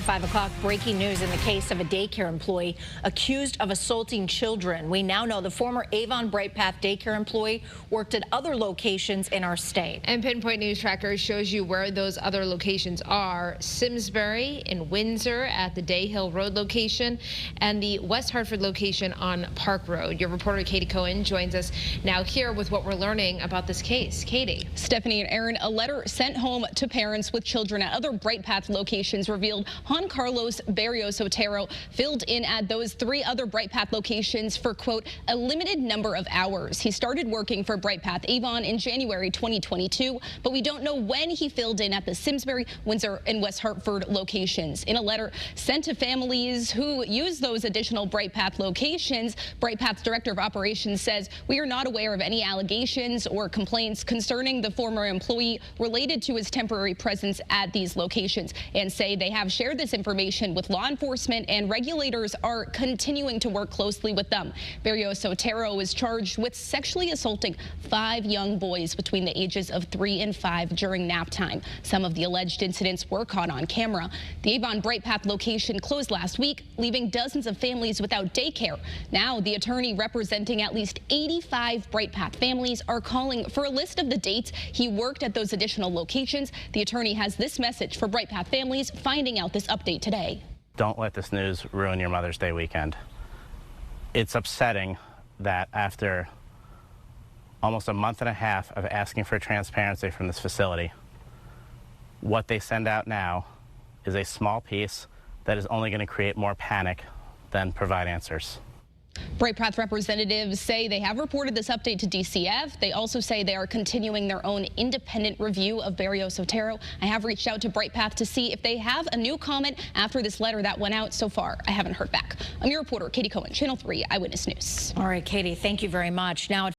5 o'clock, breaking news in the case of a daycare employee accused of assaulting children. We now know the former Avon BrightPath daycare employee worked at other locations in our state. And Pinpoint News Tracker shows you where those other locations are. Simsbury, in Windsor at the Day Hill Road location, and the West Hartford location on Park Road. Your reporter Katie Cohen joins us now here with what we're learning about this case. Katie. Stephanie and Aaron, a letter sent home to parents with children at other BrightPath locations revealed Juan Carlos Barrios Otero filled in at those 3 other BrightPath locations for, quote, a limited number of hours. He started working for BrightPath Avon in January 2022, but we don't know when he filled in at the Simsbury, Windsor, and West Hartford locations. In a letter sent to families who use those additional BrightPath locations, BrightPath's Director of Operations says, we are not aware of any allegations or complaints concerning the former employee related to his temporary presence at these locations, and say they have shared this information with law enforcement and regulators are continuing to work closely with them. Barrios Otero was charged with sexually assaulting 5 young boys between the ages of 3 and 5 during nap time. Some of the alleged incidents were caught on camera. The Avon BrightPath location closed last week, leaving dozens of families without daycare. Now, the attorney representing at least 85 BrightPath families are calling for a list of the dates he worked at those additional locations. The attorney has this message for BrightPath families finding out this update today. Don't let this news ruin your Mother's Day weekend. It's upsetting that after almost a month and a half of asking for transparency from this facility, what they send out now is a small piece that is only going to create more panic than provide answers. BrightPath representatives say they have reported this update to DCF. They also say they are continuing their own independent review of Barrios Otero. I have reached out to BrightPath to see if they have a new comment after this letter that went out. So far, I haven't heard back. I'm your reporter, Katie Cohen, Channel 3 Eyewitness News. All right, Katie, thank you very much. Now